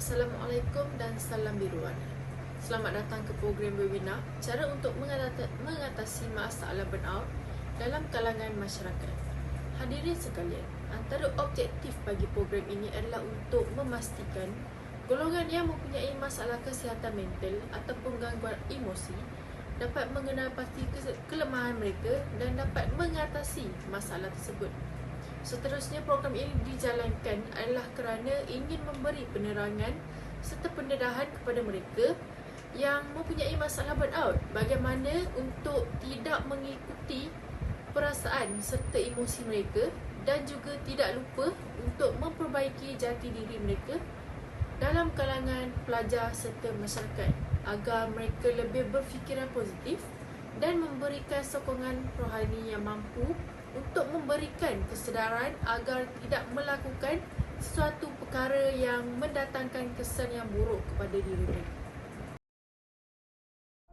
Assalamualaikum dan salam biruan. Selamat datang ke program webinar Cara untuk mengatasi masalah burnout dalam kalangan masyarakat. Hadirin sekalian, antara objektif bagi program ini adalah untuk memastikan golongan yang mempunyai masalah kesihatan mental ataupun gangguan emosi dapat mengenal pasti kelemahan mereka dan dapat mengatasi masalah tersebut. Seterusnya, program ini dijalankan adalah kerana ingin memberi penerangan serta pendedahan kepada mereka yang mempunyai masalah burnout, bagaimana untuk tidak mengikuti perasaan serta emosi mereka dan juga tidak lupa untuk memperbaiki jati diri mereka dalam kalangan pelajar serta masyarakat agar mereka lebih berfikiran positif dan memberikan sokongan rohani yang mampu untuk memberikan kesedaran agar tidak melakukan sesuatu perkara yang mendatangkan kesan yang buruk kepada diri mereka.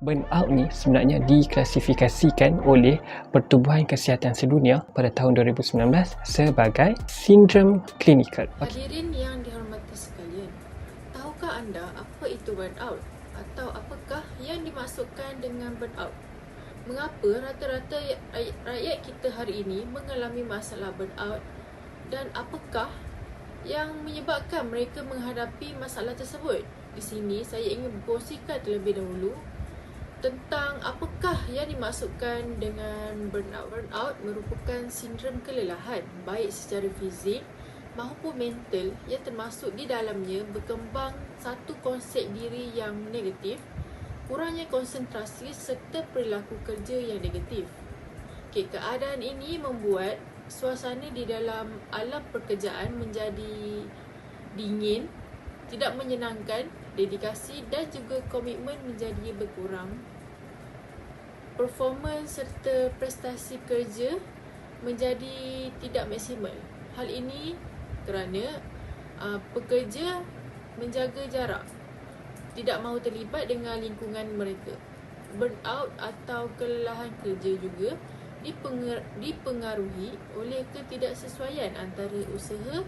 Burnout ni sebenarnya diklasifikasikan oleh Pertubuhan Kesihatan Sedunia pada tahun 2019 sebagai sindrom klinikal. Hadirin yang dihormati sekalian, tahukah anda apa itu burnout atau apakah yang dimaksudkan dengan burnout? Mengapa rata-rata rakyat kita hari ini mengalami masalah burnout dan apakah yang menyebabkan mereka menghadapi masalah tersebut? Di sini saya ingin berkongsikan terlebih dahulu tentang apakah yang dimaksudkan dengan burnout. Burnout merupakan sindrom kelelahan baik secara fizik maupun mental yang termasuk di dalamnya berkembang satu konsep diri yang negatif, kurangnya konsentrasi serta perilaku kerja yang negatif. Keadaan ini membuat suasana di dalam alam pekerjaan menjadi dingin, tidak menyenangkan, dedikasi dan juga komitmen menjadi berkurang. Performans serta prestasi kerja menjadi tidak maksimal. Hal ini kerana pekerja menjaga jarak, tidak mahu terlibat dengan lingkungan mereka. Burnout atau kelelahan kerja juga dipengaruhi oleh ketidaksesuaian antara usaha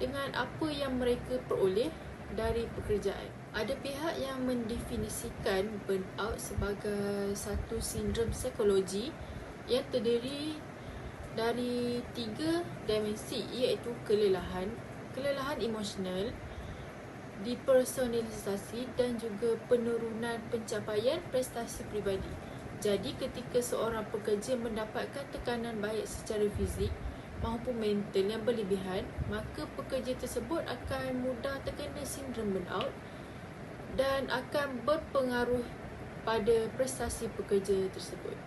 dengan apa yang mereka peroleh dari pekerjaan. Ada pihak yang mendefinisikan burnout sebagai satu sindrom psikologi yang terdiri dari 3 dimensi, iaitu kelelahan emosional, depersonalisasi dan juga penurunan pencapaian prestasi peribadi. Jadi ketika seorang pekerja mendapatkan tekanan baik secara fizik maupun mental yang berlebihan, maka pekerja tersebut akan mudah terkena sindrom burnout dan akan berpengaruh pada prestasi pekerja tersebut.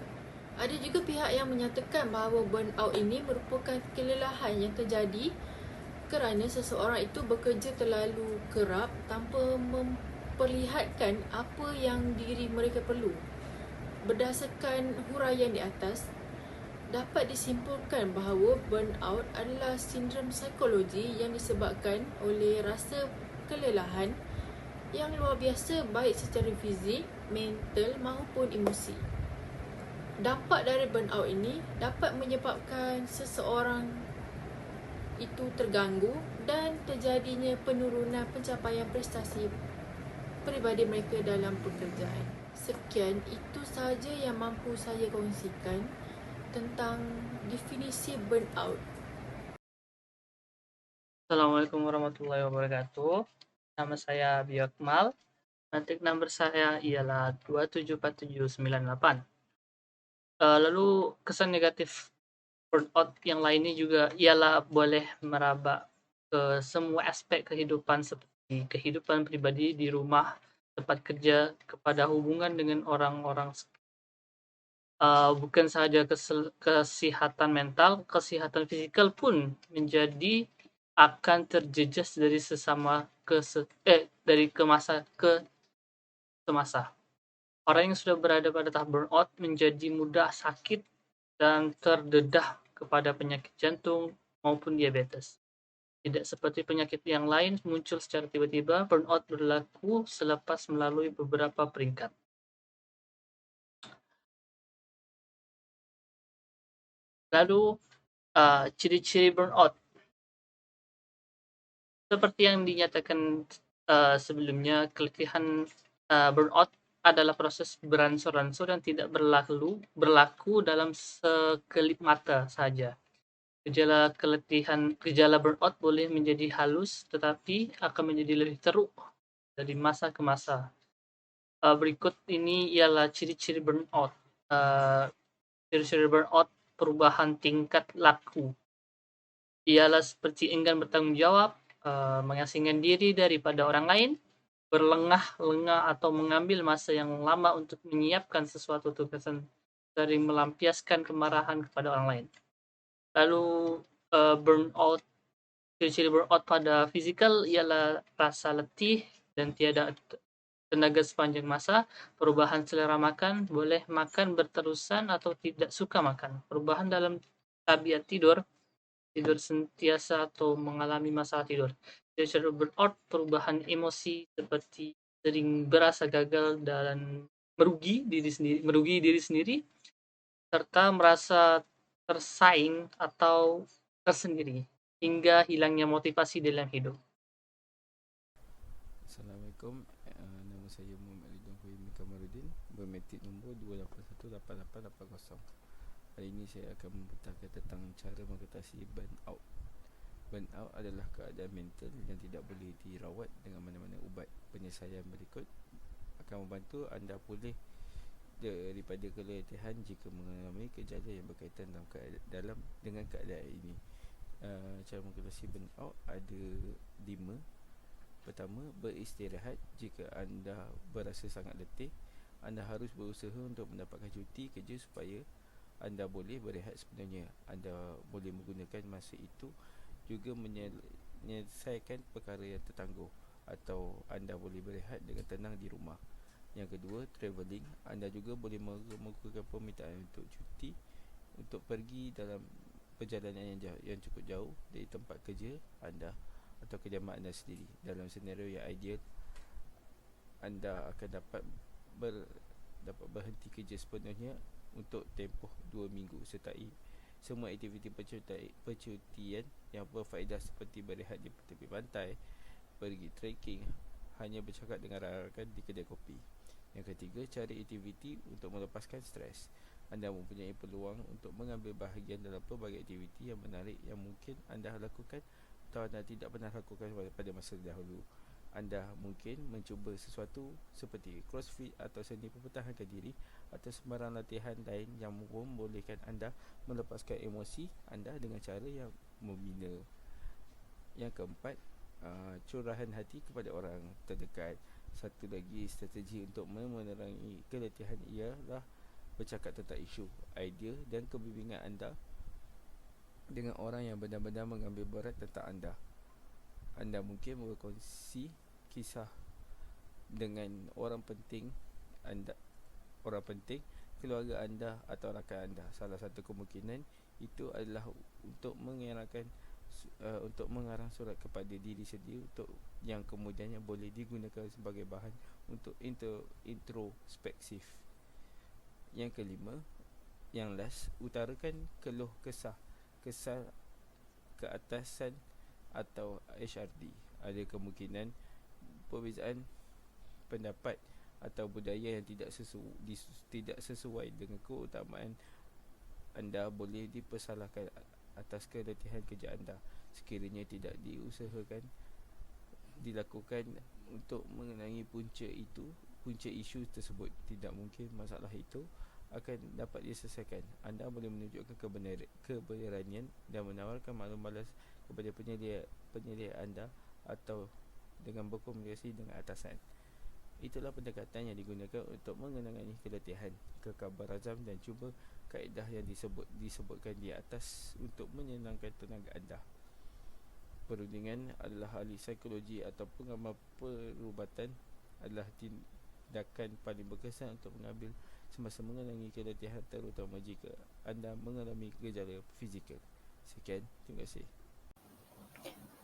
Ada juga pihak yang menyatakan bahawa burnout ini merupakan kelelahan yang terjadi kerana seseorang itu bekerja terlalu kerap tanpa memperlihatkan apa yang diri mereka perlu. Berdasarkan huraian di atas, dapat disimpulkan bahawa burnout adalah sindrom psikologi yang disebabkan oleh rasa kelelahan yang luar biasa baik secara fizik, mental maupun emosi. Dampak dari burnout ini dapat menyebabkan seseorang itu terganggu dan terjadinya penurunan pencapaian prestasi peribadi mereka dalam pekerjaan. Sekian, itu sahaja yang mampu saya kongsikan tentang definisi burnout. Assalamualaikum warahmatullahi wabarakatuh. Nama saya Bio Akmal. Kontak number saya ialah 274798. Lalu kesan negatif burnout yang lainnya juga ialah boleh meraba ke semua aspek kehidupan seperti kehidupan pribadi di rumah, tempat kerja, kepada hubungan dengan orang-orang. Bukan sahaja kesihatan mental, kesihatan fisikal pun menjadi akan terjejas dari dari kemasa ke semasa. Orang yang sudah berada pada tahap burnout menjadi mudah sakit dan terdedah kepada penyakit jantung maupun diabetes. Tidak seperti penyakit yang lain muncul secara tiba-tiba, burnout berlaku selepas melalui beberapa peringkat. Lalu, ciri-ciri burnout. Seperti yang dinyatakan Sebelumnya, keletihan burnout adalah proses beransur-ansur yang tidak berlaku dalam sekelip mata saja. Gejala burnout boleh menjadi halus, tetapi akan menjadi lebih teruk dari masa ke masa. Berikut ini ialah ciri-ciri burnout. Ciri-ciri burnout: perubahan tingkat laku. Ialah seperti enggan bertanggung jawab, mengasingkan diri daripada orang lain, berlengah-lengah atau mengambil masa yang lama untuk menyiapkan sesuatu tugasan, sering melampiaskan kemarahan kepada orang lain. Lalu burnout, ciri-ciri burnout pada fizikal ialah rasa letih dan tiada tenaga sepanjang masa, perubahan selera makan, boleh makan berterusan atau tidak suka makan, perubahan dalam tabiat tidur sentiasa atau mengalami masalah tidur. Ciri-ciri burnout: perubahan emosi seperti sering berasa gagal dan merugi diri sendiri, serta merasa tersaing atau tersendiri, hingga hilangnya motivasi dalam hidup. Assalamualaikum, nama saya Muhammad Ridwan Fahimi Kamarudin, bermetik nombor 2818880. Hari ini saya akan membentangkan tentang cara mengatasi burnout. Burnout adalah keadaan mental yang tidak boleh dirawat dengan mana-mana ubat. Penyelesaian berikut akan membantu anda pulih daripada keletihan jika mengalami gejala yang berkaitan dengan keadaan ini. Cara mengatasi burnout ada 5. Pertama, beristirahat. Jika anda berasa sangat letih, anda harus berusaha untuk mendapatkan cuti kerja supaya anda boleh berehat sepenuhnya. Anda boleh menggunakan masa itu juga menyelesaikan perkara yang tertangguh, atau anda boleh berehat dengan tenang di rumah. Yang kedua, travelling. Anda juga boleh mengukuhkan permintaan untuk cuti untuk pergi dalam perjalanan yang cukup jauh dari tempat kerja anda atau kediaman anda sendiri. Dalam senario yang ideal, anda akan dapat berhenti kerja sepenuhnya untuk tempoh 2 minggu, sertai semua aktiviti percutian yang berfaedah seperti berehat di tepi pantai, pergi trekking, hanya bercakap dengan rakan di kedai kopi. Yang ketiga, cari aktiviti untuk melepaskan stres. Anda mempunyai peluang untuk mengambil bahagian dalam pelbagai aktiviti yang menarik yang mungkin anda lakukan atau anda tidak pernah lakukan pada masa dahulu. Anda mungkin mencuba sesuatu seperti crossfit atau seni mempertahankan diri atau sembarang latihan lain yang membolehkan anda melepaskan emosi anda dengan cara yang membina. Yang keempat, curahan hati kepada orang terdekat. Satu lagi strategi untuk menerangi keletihan ialah bercakap tentang isu, idea dan kebimbangan anda dengan orang yang benar-benar mengambil berat tentang anda. Anda mungkin berkongsi kisah dengan orang penting, keluarga anda atau rakan anda. Salah satu kemungkinan itu adalah untuk mengarang surat kepada diri sendiri untuk yang kemudiannya boleh digunakan sebagai bahan untuk introspektif. Yang kelima, yang last, utarakan keluh kesah keatasan atau HRD. Ada kemungkinan perbezaan pendapat atau budaya yang tidak sesuai dengan keutamaan anda boleh dipersalahkan atas keletihan kerja anda sekiranya tidak dilakukan untuk mengenai punca isu tersebut. Tidak mungkin masalah itu akan dapat diselesaikan. Anda boleh menunjukkan keberanian dan menawarkan maklum balas kepada penyelidik anda atau dengan berkomunikasi dengan atasan. Itulah pendekatan yang digunakan untuk mengenangani keletihan, kekabarazam dan cuba kaedah yang disebutkan di atas untuk menyenangkan tenaga anda. Perundingan adalah ahli psikologi atau pengamal perubatan adalah tindakan paling berkesan untuk mengambil semasa mengenangi keletihan, terutama jika anda mengalami gejala fizikal. Sekian, terima kasih.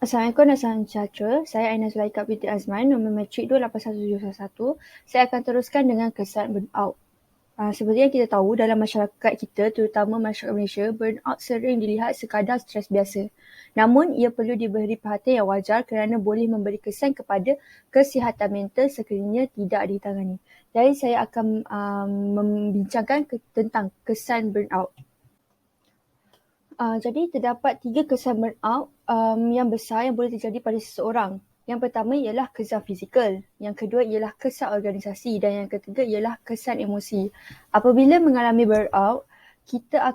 Assalamualaikum dan salam sejahtera. Saya Aina Zulaika binti Azman, nombor matrik 281711. Saya akan teruskan dengan kesan burnout. Seperti yang kita tahu, dalam masyarakat kita, terutama masyarakat Malaysia, burnout sering dilihat sekadar stres biasa. Namun, ia perlu diberi perhatian yang wajar kerana boleh memberi kesan kepada kesihatan mental sekiranya tidak ditangani. Jadi, saya akan membincangkan tentang kesan burnout. Jadi, terdapat 3 kesan burnout yang besar yang boleh terjadi pada seseorang. Yang pertama ialah kesan fizikal, yang kedua ialah kesan organisasi dan yang ketiga ialah kesan emosi. Apabila mengalami burnout, kita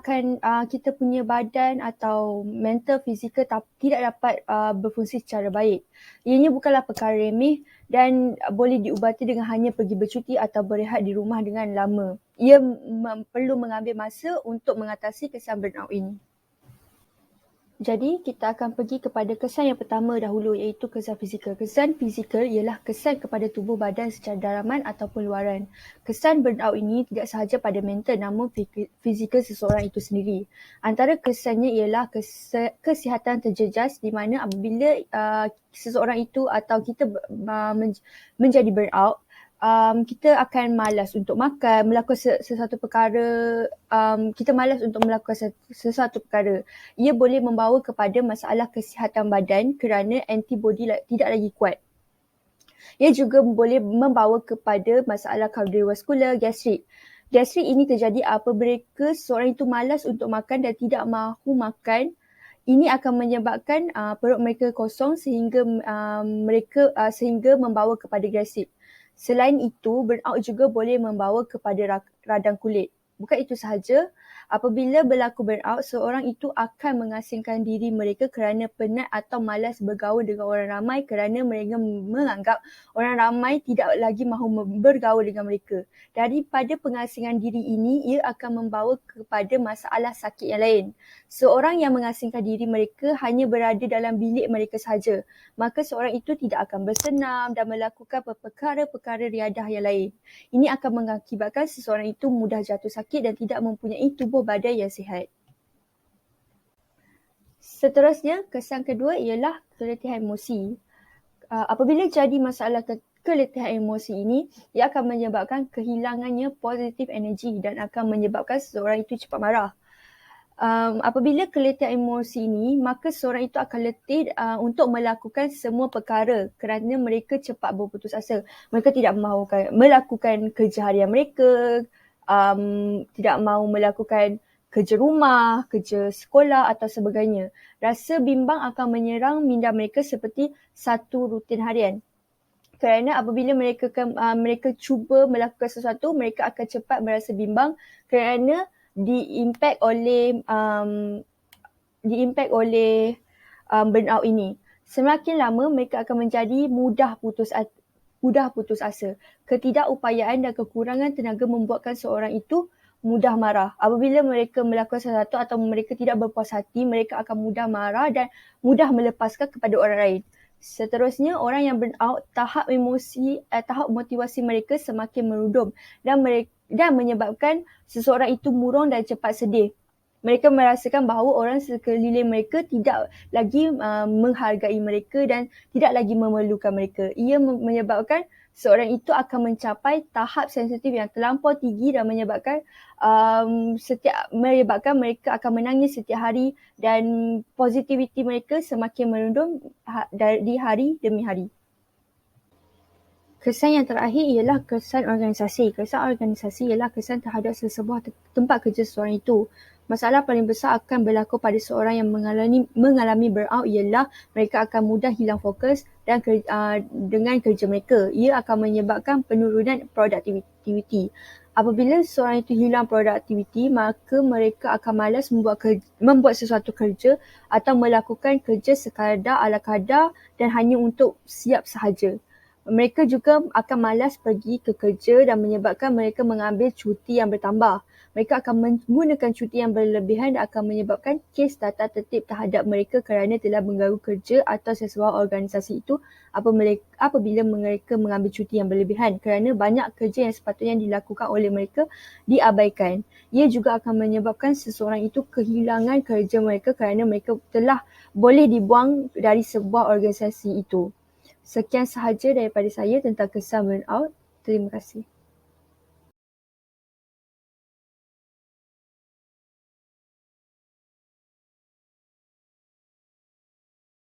punya badan atau mental fizikal tidak dapat berfungsi secara baik. Ianya bukanlah perkara remeh dan boleh diubati dengan hanya pergi bercuti atau berehat di rumah dengan lama. Ia perlu mengambil masa untuk mengatasi kesan burnout ini. Jadi, kita akan pergi kepada kesan yang pertama dahulu, iaitu kesan fizikal. Kesan fizikal ialah kesan kepada tubuh badan secara dalaman ataupun luaran. Kesan burnout ini tidak sahaja pada mental namun fizikal seseorang itu sendiri. Antara kesannya ialah kesihatan terjejas di mana apabila seseorang itu atau kita menjadi burnout, kita akan malas untuk makan, melakukan sesuatu perkara, kita malas untuk melakukan sesuatu perkara. Ia boleh membawa kepada masalah kesihatan badan kerana antibodi tidak lagi kuat. Ia juga boleh membawa kepada masalah kardiovaskular, gastrik. Gastrik ini terjadi apabila seseorang itu malas untuk makan dan tidak mahu makan. Ini akan menyebabkan perut mereka kosong sehingga membawa kepada gastrik. Selain itu, burnout juga boleh membawa kepada radang kulit. Bukan itu sahaja, apabila berlaku burnout, seorang itu akan mengasingkan diri mereka kerana penat atau malas bergaul dengan orang ramai kerana mereka menganggap orang ramai tidak lagi mahu bergaul dengan mereka. Daripada pengasingan diri ini, ia akan membawa kepada masalah sakit yang lain. Seorang yang mengasingkan diri mereka hanya berada dalam bilik mereka sahaja, maka seorang itu tidak akan bersenam dan melakukan perkara-perkara riadah yang lain. Ini akan mengakibatkan seseorang itu mudah jatuh sakit dan tidak mempunyai tubuh badan yang sihat. Seterusnya, kesan kedua ialah keletihan emosi. Apabila jadi masalah keletihan emosi ini, ia akan menyebabkan kehilangannya positif energi dan akan menyebabkan seseorang itu cepat marah. Apabila keletihan emosi ini, maka seseorang itu akan letih untuk melakukan semua perkara kerana mereka cepat berputus asa. Mereka tidak mahu melakukan kerja harian mereka, tidak mahu melakukan kerja rumah, kerja sekolah atau sebagainya. Rasa bimbang akan menyerang minda mereka seperti satu rutin harian. Kerana apabila mereka cuba melakukan sesuatu, mereka akan cepat merasa bimbang kerana diimpact oleh burnout ini. Semakin lama mereka akan menjadi mudah putus asa. Ketidakupayaan dan kekurangan tenaga membuatkan seorang itu mudah marah. Apabila mereka melakukan sesuatu atau mereka tidak berpuas hati, mereka akan mudah marah dan mudah melepaskan kepada orang lain. Seterusnya, orang yang burnout, tahap motivasi mereka semakin merudum dan menyebabkan seseorang itu murung dan cepat sedih. Mereka merasakan bahawa orang sekeliling mereka tidak lagi menghargai mereka dan tidak lagi memerlukan mereka. Ia menyebabkan seorang itu akan mencapai tahap sensitif yang terlampau tinggi dan menyebabkan mereka akan menangis setiap hari dan positiviti mereka semakin merundum di hari demi hari. Kesan yang terakhir ialah kesan organisasi. Kesan organisasi ialah kesan terhadap sesebuah tempat kerja seseorang itu. Masalah paling besar akan berlaku pada seorang yang mengalami burnout ialah mereka akan mudah hilang fokus dan dengan kerja mereka. Ia akan menyebabkan penurunan produktiviti. Apabila seorang itu hilang produktiviti, maka mereka akan malas membuat sesuatu kerja atau melakukan kerja sekadar ala kadar dan hanya untuk siap sahaja. Mereka juga akan malas pergi ke kerja dan menyebabkan mereka mengambil cuti yang bertambah. Mereka akan menggunakan cuti yang berlebihan dan akan menyebabkan kes tata tertib terhadap mereka kerana telah mengganggu kerja atau sesebuah organisasi itu apabila mereka mengambil cuti yang berlebihan kerana banyak kerja yang sepatutnya dilakukan oleh mereka diabaikan. Ia juga akan menyebabkan seseorang itu kehilangan kerja mereka kerana mereka telah boleh dibuang dari sebuah organisasi itu. Sekian sahaja daripada saya tentang kesan burnout. Terima kasih.